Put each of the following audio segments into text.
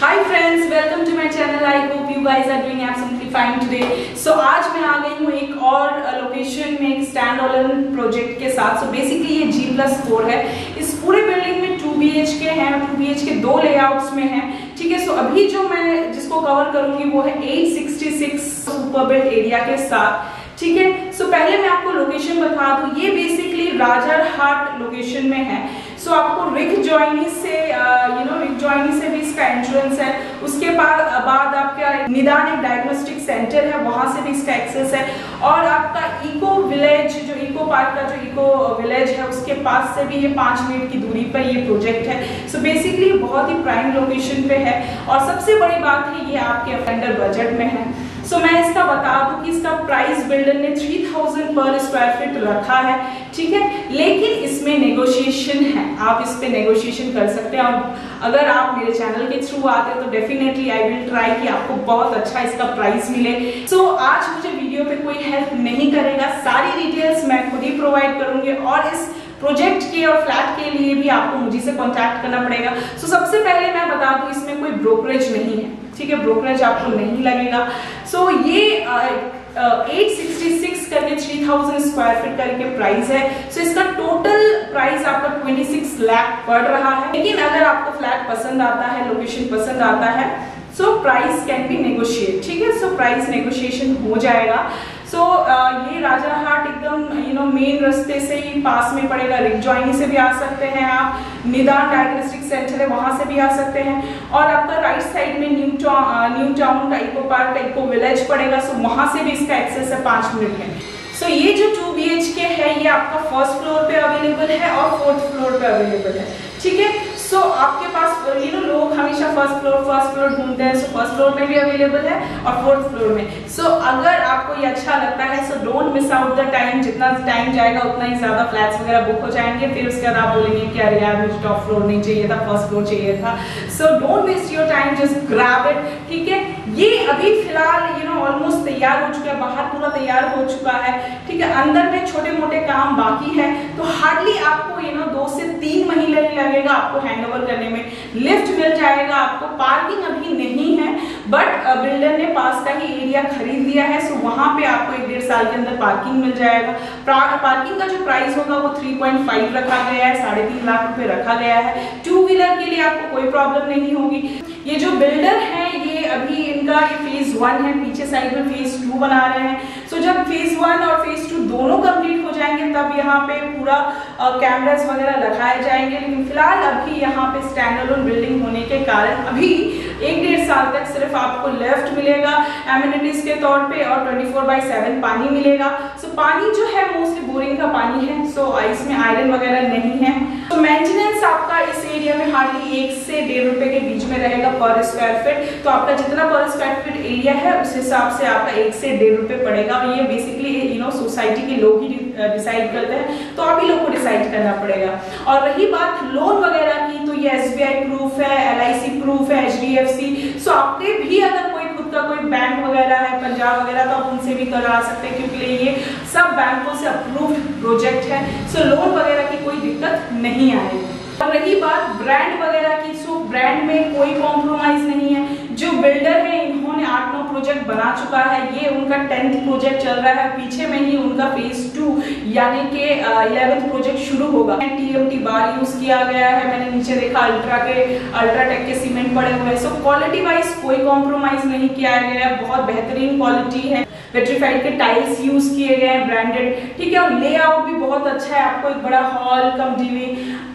Hi friends, welcome to my channel. I hope you guys are doing absolutely fine today. So आज मैं आ गई हूँ एक और लोकेशन में एक स्टैंड अलोन प्रोजेक्ट के साथ. So basically ये G+4 है. इस पूरे बिल्डिंग में 2 BHK हैं, 2 BHK 2 लेआउट्स में हैं. ठीक है. सो अभी जो मैं जिसको कवर करूंगी वो है 866 सुपर बिल्ट एरिया के साथ. ठीक है. सो पहले मैं आपको लोकेशन बता दूं. ये बेसिकली राजरहाट लोकेशन में है. सो आपको रिक जॉइनी से रिक जॉइनी से भी इसका एंट्रेंस है. उसके बाद आपका निदान एक डायग्नोस्टिक सेंटर है, वहां से भी इसका एक्सेस है. और आपका इको विलेज जो इको पार्क का जो इको विलेज है उसके पास से भी ये 5 मिनट की दूरी पर ये प्रोजेक्ट है. सो बेसिकली बहुत ही प्राइम लोकेशन पे है. और सबसे बड़ी बात है ये आपके अंडर बजट में है. सो मैं इसका बता दूं कि इसका प्राइस बिल्डर ने 3000 पर स्क्वायर फीट रखा है. ठीक है. लेकिन इसमें नेगोशिएशन है, आप इस पे नेगोशिएशन कर सकते हैं. और अगर आप मेरे चैनल के थ्रू आते हैं तो डेफिनेटली आई विल ट्राई कि आपको बहुत अच्छा इसका प्राइस मिले. सो आज मुझे वीडियो पे कोई हेल्प नहीं करेगा, सारी डिटेल्स मैं खुद ही प्रोवाइड करूंगी. और इस प्रोजेक्ट के और फ्लैट के लिए भी आपको मुझे से कांटेक्ट करना पड़ेगा. सो सबसे पहले मैं बता दूं इसमें कोई ब्रोकरेज नहीं है. ठीक है. ब्रोकरेज आपको नहीं लगेगा. सो ये 866 करके 3000 स्क्वायर फीट करके प्राइस है. सो इसका टोटल प्राइस आपका 26 लाख पड़ रहा है. लेकिन अगर आपको फ्लैट पसंद आता है, लोकेशन पसंद आता है, so price can be negotiate. ठीक है. सो प्राइस नेगोशिएशन हो जाएगा. सो ये राजरहाट एकदम मेन रास्ते से ही पास में पड़ेगा. रिक जॉइनी से भी आ सकते हैं आप, निदान डायग्नोस्टिक सेंटर है वहां से भी आ सकते हैं. और आपका राइट साइड में न्यू टाउन का इको पार्क का इको विलेज पड़ेगा. सो वहां से भी इसका एक्सेस है 5 मिनट में. सो ये जो 2 BHK है ये आपका फर्स्ट फ्लोर पे अवेलेबल है और 4th फ्लोर पे अवेलेबल है. ठीक है. सो आपके पास लोग हमेशा फर्स्ट फ्लोर ढूंढते हैं. सो फर्स्ट फ्लोर में भी अवेलेबल है और 4th फ्लोर में. सो अगर आपको ये अच्छा लगता है so don't miss out the time. जितना टाइम जाएगा उतना ही ज्यादा फ्लैट्स वगैरह बुक हो जाएंगे. फिर उसके बाद आप बोलेंगे कि अरे यार मुझे टॉप फ्लोर नहीं चाहिए था, फर्स्ट फ्लोर चाहिए था. So don't waste your time, just grab it. ठीक है. ये अभी फिलहाल ऑलमोस्ट तैयार हो चुका है, बाहर पूरा तैयार हो चुका है. ठीक है. अंदर में छोटे मोटे काम बाकी है. तो हार्डली आपको 2 से 3 महीने लगेगा आपको हैंडओवर करने में. लिफ्ट मिल जाएगा आपको. पार्किंग अभी नहीं है बट बिल्डर ने पास का ही एरिया खरीद लिया है. सो वहां पे आपको 1-1.5 साल के अंदर पार्किंग मिल जाएगा. पार्किंग का जो प्राइस होगा वो 3.5 रखा गया है, 3.5 लाख रुपए रखा गया है. 2 व्हीलर के लिए आपको कोई प्रॉब्लम नहीं होगी. ये जो बिल्डर है ये अभी इनका फेज 1 है, पीछे साइड में फेज 2 बना रहे हैं. सो जब फेज 1 और फेज 2 दोनों कंप्लीट हो जाएंगे तब यहाँ पे पूरा कैमरास वगैरह लगाए जाएंगे. लेकिन फिलहाल अभी यहाँ पे स्टैंड अलोन बिल्डिंग होने के कारण अभी 1-1.5 साल तक सिर्फ आपको लेफ्ट मिलेगा एमिनिटीज के तौर पे और 24/7 पानी मिलेगा. सो पानी जो है मोस्टली बोरिंग का पानी है. सो इसमें आयरन वगैरह नहीं है. तो मेंटेनेंस आपका इस एरिया में हार्डली 1 से 1.5 रुपए के बीच में रहेगा पर स्क्वायर फीट. तो आपका जितना पर स्क्वायर फीट एरिया है उस हिसाब से आपका 1 से 1.5 रुपए पड़ेगा. और ये बेसिकली सोसाइटी के लोग ही डिसाइड करते हैं, तो आप ही लोग को डिसाइड करना पड़ेगा. और रही बात लोन वगैरह की तो ये SBI प्रूफ है, LIC प्रूफ है, HDFC. सो आपके भी अगर कोई खुद का कोई बैंक वगैरह है, पंजाब वगैरह, तो आप उनसे भी करा सकते हैं क्योंकि ये सब बैंकों से अप्रूव्ड प्रोजेक्ट है. सो लोन वगैरह की कोई दिक्कत नहीं आएगी. और रही बात ब्रांड वगैरह की, सो ब्रांड में कोई कॉम्प्रोमाइज नहीं है. जो बिल्डर है इन्होंने 8-9 प्रोजेक्ट बना चुका है. ये उनका 10th प्रोजेक्ट चल रहा है. पीछे में ही उनका फेज 2 यानी कि 11th प्रोजेक्ट शुरू होगा. TMT बार यूज किया गया है. मैंने नीचे देखा अल्ट्राटेक के सीमेंट पड़े हुए हैं. सो क्वालिटी वाइज कोई कॉम्प्रोमाइज नहीं किया गया है. बहुत बेहतरीन क्वालिटी है. वेट्रीफाइड के टाइल्स यूज किए गए हैं, ब्रांडेड. ठीक है. और लेआउट भी बहुत अच्छा है. आपको एक बड़ा हॉल कम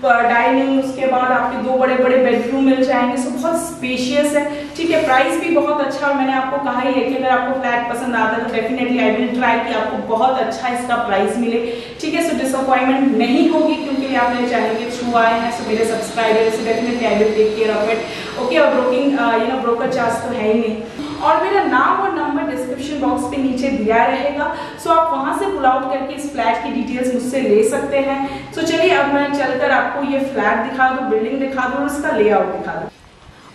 डाइनिंग, उसके बाद आपके 2 बड़े बेडरूम मिल जाएंगे. सो बहुत स्पेशियस है. ठीक है. प्राइस भी बहुत अच्छा. और मैंने आपको कहा ही है कि अगर आपको फ्लैट पसंद आता है तो डेफिनेटली आई विल ट्राई कि आपको बहुत अच्छा इसका प्राइस मिले. ठीक है. सो डिसअपॉइंटमेंट नहीं होगी क्योंकि आप मेरे चैनल के थ्रू आए हैं. सो मेरे सब्सक्राइबर से definitely I will take care of it. Okay. और ब्रोकर चार्ज तो है ही नहीं. और मेरा नाम और नंबर डिस्क्रिप्शन बॉक्स पे नीचे दिया रहेगा. सो आप वहां से पुल आउट करके इस फ्लैट की डिटेल्स मुझसे ले सकते हैं. सो चलिए अब मैं चलकर आपको ये फ्लैट दिखा दूं, बिल्डिंग दिखा दूं और इसका लेआउट दिखा दूं.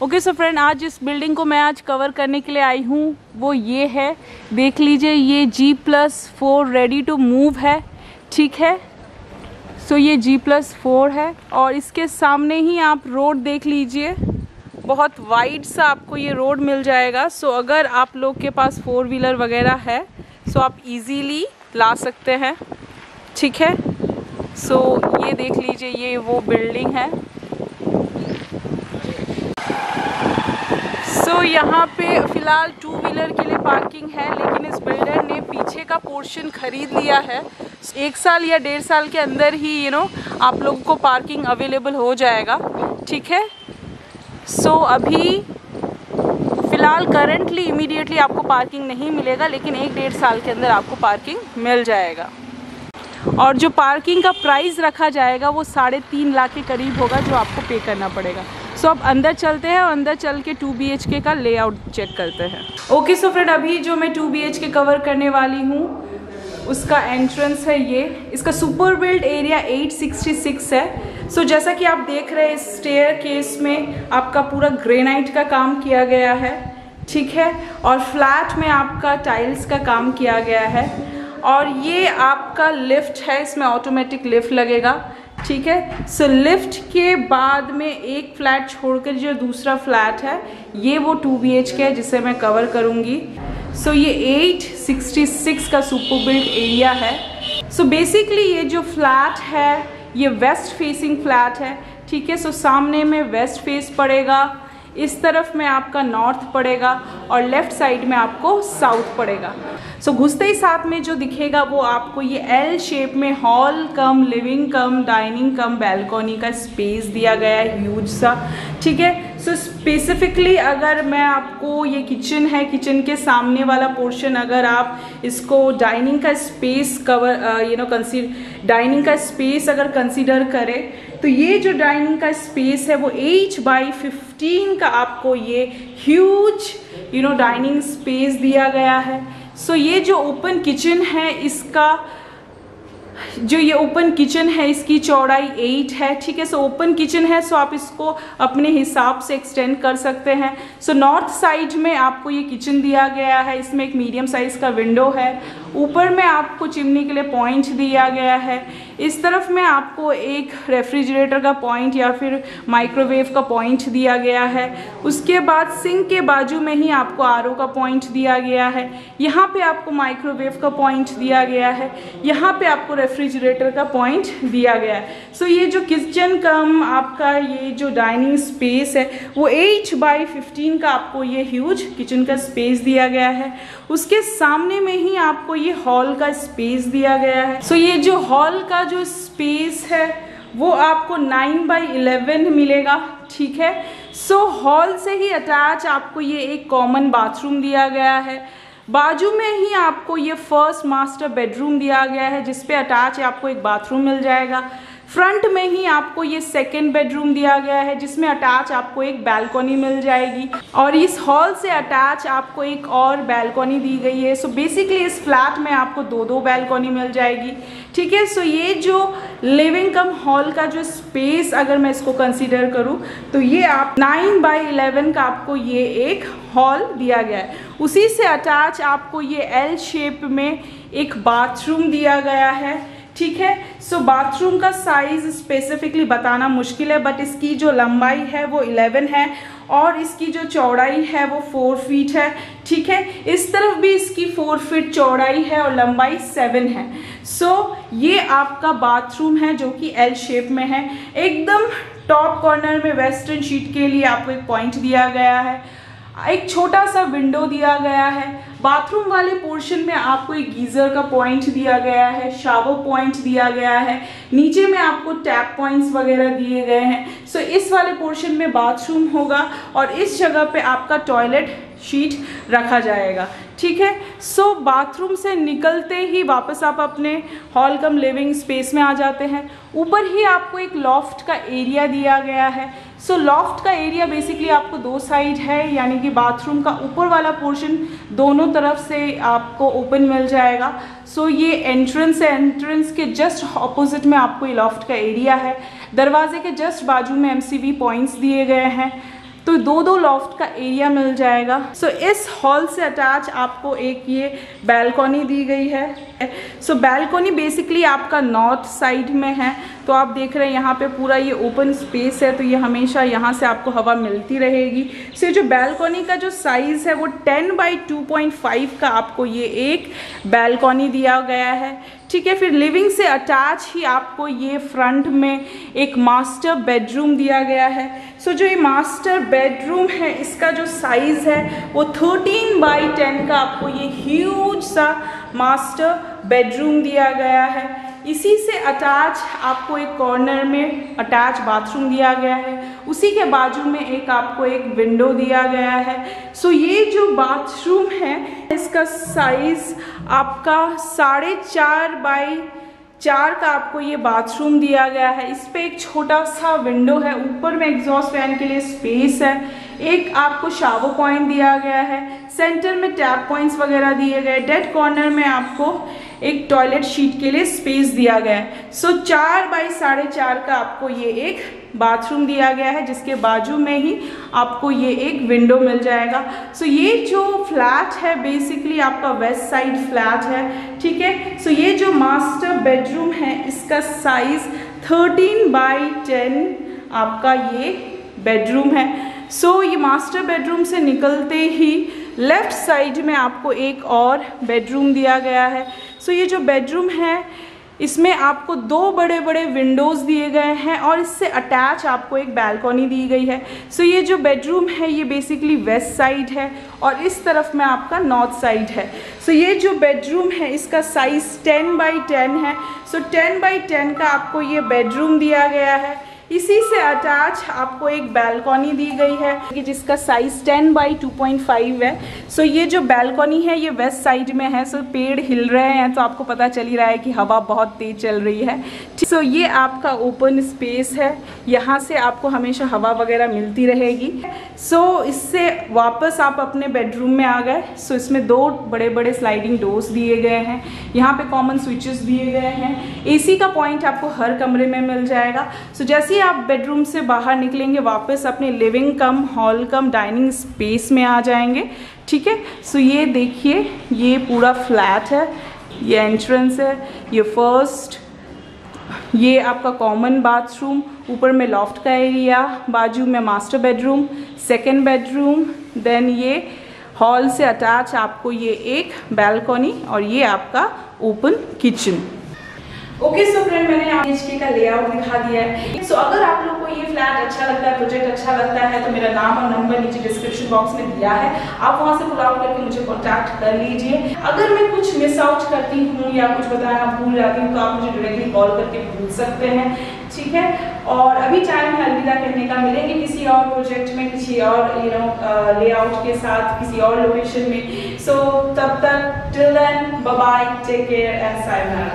ओके. सो फ्रेंड, आज जिस बिल्डिंग को मैं आज कवर करने के लिए आई हूँ वो ये है. देख लीजिए, ये G+4 रेडी टू मूव है. ठीक है. सो ये G+4 है और इसके सामने ही आप रोड देख लीजिए, बहुत वाइड सा आपको ये रोड मिल जाएगा। सो अगर आप लोग के पास 4 व्हीलर वगैरह है सो आप इजीली ला सकते हैं, ठीक है। सो ये देख लीजिए, ये वो बिल्डिंग है। सो यहाँ पे फ़िलहाल 2 व्हीलर के लिए पार्किंग है, लेकिन इस बिल्डर ने पीछे का पोर्शन ख़रीद लिया है। 1 साल या 1.5 साल के अंदर ही आप लोगों को पार्किंग अवेलेबल हो जाएगा, ठीक है। सो अभी फ़िलहाल करंटली इमीडिएटली आपको पार्किंग नहीं मिलेगा, लेकिन 1-1.5 साल के अंदर आपको पार्किंग मिल जाएगा। और जो पार्किंग का प्राइस रखा जाएगा वो 3.5 लाख के करीब होगा जो आपको पे करना पड़ेगा। सो अब अंदर चलते हैं और अंदर चल के 2 BHK का लेआउट चेक करते हैं। ओके सो फ्रेंड, अभी जो मैं 2 BHK कवर करने वाली हूँ उसका एंट्रेंस है ये। इसका सुपर बिल्ड एरिया 866 है। सो जैसा कि आप देख रहे हैं इस स्टेयर केस में आपका पूरा ग्रेनाइट का काम किया गया है, ठीक है। और फ्लैट में आपका टाइल्स का काम किया गया है। और ये आपका लिफ्ट है, इसमें ऑटोमेटिक लिफ्ट लगेगा, ठीक है। सो लिफ्ट के बाद में एक फ्लैट छोड़कर जो दूसरा फ्लैट है ये वो 2 BHK है जिसे मैं कवर करूँगी। सो ये 866 का सुपर बिल्ड एरिया है। सो बेसिकली ये जो फ्लैट है ये वेस्ट फेसिंग फ्लैट है, ठीक है। सो सामने में वेस्ट फेस पड़ेगा, इस तरफ में आपका नॉर्थ पड़ेगा और लेफ़्ट साइड में आपको साउथ पड़ेगा। सो घुसते ही साथ में जो दिखेगा वो आपको ये एल शेप में हॉल कम लिविंग कम डाइनिंग कम बैल्कनी का स्पेस दिया गया है, ह्यूज सा, ठीक है। सो स्पेसिफिकली अगर मैं आपको ये किचन है, किचन के सामने वाला पोर्शन अगर आप इसको डाइनिंग का स्पेस कवर डाइनिंग का स्पेस अगर कंसीडर करें तो ये जो डाइनिंग का स्पेस है वो 8x15 का आपको ये ह्यूज डाइनिंग स्पेस दिया गया है। सो ये जो ओपन किचन है इसकी चौड़ाई 8 है, ठीक है। सो ओपन किचन है, सो आप इसको अपने हिसाब से एक्सटेंड कर सकते हैं। सो नॉर्थ साइड में आपको ये किचन दिया गया है, इसमें एक मीडियम साइज़ का विंडो है। ऊपर में आपको चिमनी के लिए पॉइंट दिया गया है। इस तरफ में आपको एक रेफ्रिजरेटर का पॉइंट या फिर माइक्रोवेव का पॉइंट दिया गया है। उसके बाद सिंक के बाजू में ही आपको आरओ का पॉइंट दिया गया है। यहाँ पे आपको माइक्रोवेव का पॉइंट दिया गया है। यहाँ पे आपको रेफ्रिजरेटर का पॉइंट दिया गया है। सो ये जो किचन कम आपका ये जो डाइनिंग स्पेस है वो 8x15 का आपको ये ह्यूज किचन का स्पेस दिया गया है। उसके सामने में ही आपको ये हॉल का स्पेस दिया गया है। सो ये जो हॉल का जो स्पेस है वो आपको 9x11 मिलेगा, ठीक है। सो हॉल से ही अटैच आपको ये एक कॉमन बाथरूम दिया गया है। बाजू में ही आपको ये फर्स्ट मास्टर बेडरूम दिया गया है जिसपे अटैच आपको एक बाथरूम मिल जाएगा। फ्रंट में ही आपको ये सेकंड बेडरूम दिया गया है जिसमें अटैच आपको एक बैल्कनी मिल जाएगी और इस हॉल से अटैच आपको एक और बैल्कनी दी गई है। सो बेसिकली इस फ्लैट में आपको 2-2 बैल्कनी मिल जाएगी, ठीक है। सो ये जो लिविंग कम हॉल का जो स्पेस अगर मैं इसको कंसीडर करूँ तो ये आप 9x11 का आपको ये एक हॉल दिया गया है। उसी से अटैच आपको ये एल शेप में एक बाथरूम दिया गया है, ठीक है। सो बाथरूम का साइज स्पेसिफिकली बताना मुश्किल है बट इसकी जो लंबाई है वो 11 है और इसकी जो चौड़ाई है वो 4 फीट है, ठीक है। इस तरफ भी इसकी 4 फीट चौड़ाई है और लंबाई 7 है। सो ये आपका बाथरूम है जो कि एल शेप में है। एकदम टॉप कॉर्नर में वेस्टर्न शीट के लिए आपको एक पॉइंट दिया गया है, एक छोटा सा विंडो दिया गया है। बाथरूम वाले पोर्शन में आपको एक गीज़र का पॉइंट दिया गया है, शावर पॉइंट दिया गया है, नीचे में आपको टैप पॉइंट्स वगैरह दिए गए हैं। सो इस वाले पोर्शन में बाथरूम होगा और इस जगह पे आपका टॉयलेट शीट रखा जाएगा, ठीक है। सो बाथरूम से निकलते ही वापस आप अपने हॉल कम लिविंग स्पेस में आ जाते हैं। ऊपर ही आपको एक लॉफ्ट का एरिया दिया गया है। सो लॉफ्ट का एरिया बेसिकली आपको 2 साइड है, यानी कि बाथरूम का ऊपर वाला पोर्शन दोनों तरफ से आपको ओपन मिल जाएगा। सो ये एंट्रेंस है, एंट्रेंस के जस्ट ऑपोजिट में आपको ये लॉफ्ट का एरिया है। दरवाजे के जस्ट बाजू में MCV पॉइंट्स दिए गए हैं। तो दो दो लॉफ्ट का एरिया मिल जाएगा। सो इस हॉल से अटैच आपको एक ये बैल्कनी दी गई है। सो बैल्कनी बेसिकली आपका नॉर्थ साइड में है, तो आप देख रहे हैं यहाँ पे पूरा ये ओपन स्पेस है, तो ये हमेशा यहाँ से आपको हवा मिलती रहेगी। सो ये जो बैल्कनी का जो साइज़ है वो 10 बाई 2.5 का आपको ये एक बैल्कनी दिया गया है, ठीक है। फिर लिविंग से अटैच ही आपको ये फ्रंट में एक मास्टर बेडरूम दिया गया है। सो जो ये मास्टर बेडरूम है इसका जो साइज़ है वो 13 बाई 10 का आपको ये ह्यूज सा मास्टर बेडरूम दिया गया है। इसी से अटैच आपको एक कॉर्नर में अटैच बाथरूम दिया गया है, उसी के बाजू में एक आपको एक विंडो दिया गया है। सो ये जो बाथरूम है इसका साइज आपका 4.5 बाई 4 का आपको ये बाथरूम दिया गया है। इस पे एक छोटा सा विंडो है, ऊपर में एग्जॉस्ट फैन के लिए स्पेस है, एक आपको शावर पॉइंट दिया गया है, सेंटर में टैप पॉइंट्स वगैरह दिए गए, डेड कॉर्नर में आपको एक टॉयलेट शीट के लिए स्पेस दिया गया है। सो 4 बाई 4.5 का आपको ये एक बाथरूम दिया गया है, जिसके बाजू में ही आपको ये एक विंडो मिल जाएगा। सो ये जो फ्लैट है बेसिकली आपका वेस्ट साइड फ्लैट है, ठीक है। सो ये जो मास्टर बेडरूम है इसका साइज 13 बाई 10 आपका ये बेडरूम है। सो ये मास्टर बेडरूम से निकलते ही लेफ्ट साइड में आपको एक और बेडरूम दिया गया है। सो ये जो बेडरूम है इसमें आपको दो बड़े बड़े विंडोज़ दिए गए हैं और इससे अटैच आपको एक बैल्कनी दी गई है। सो ये जो बेडरूम है ये बेसिकली वेस्ट साइड है और इस तरफ में आपका नॉर्थ साइड है। सो ये जो बेडरूम है इसका साइज़ 10 बाई 10 है। सो 10 बाई 10 का आपको ये बेडरूम दिया गया है। इसी से अटैच आपको एक बैल्कनी दी गई है कि जिसका साइज 10 बाई 2.5 है। सो ये जो बैल्कनी है ये वेस्ट साइड में है। सो पेड़ हिल रहे हैं तो आपको पता चल ही रहा है कि हवा बहुत तेज चल रही है। सो ये आपका ओपन स्पेस है, यहाँ से आपको हमेशा हवा वगैरह मिलती रहेगी। सो इससे वापस आप अपने बेडरूम में आ गए। सो इसमें दो बड़े बड़े स्लाइडिंग डोर्स दिए गए हैं, यहाँ पे कॉमन स्विचेस दिए गए हैं, एसी का पॉइंट आपको हर कमरे में मिल जाएगा। सो जैसे आप बेडरूम से बाहर निकलेंगे वापस अपने लिविंग कम हॉल कम डाइनिंग स्पेस में आ जाएंगे, ठीक है। सो ये देखिए ये पूरा फ्लैट है, ये एंट्रेंस है, ये फर्स्ट, ये आपका कॉमन बाथरूम, ऊपर में लॉफ्ट का एरिया, बाजू में master bedroom, second bedroom, then ये हॉल से अटैच आपको ये एक बैल्कनी और ये आपका open kitchen. Okay so friend मैंने BHK का लेआउट दिखा दिया है। सो अगर आप लोग को ये फ्लैट अच्छा लगता है, प्रोजेक्ट अच्छा लगता है, तो मेरा नाम और नंबर नीचे डिस्क्रिप्शन बॉक्स में दिया है, आप वहां से पुल आउट करके मुझे कॉन्टैक्ट कर लीजिए। अगर मैं कुछ मिस आउट करती हूँ या कुछ बताना भूल जाती हूँ तो आप मुझे डायरेक्टली कॉल करके पूछ सकते हैं, ठीक है। और अभी टाइम है अलविदा कहने का, मिलेंगे किसी और प्रोजेक्ट में, किसी और लेआउट के साथ, किसी और लोकेशन में। सो तब तक till then bye bye, take care and sayonara.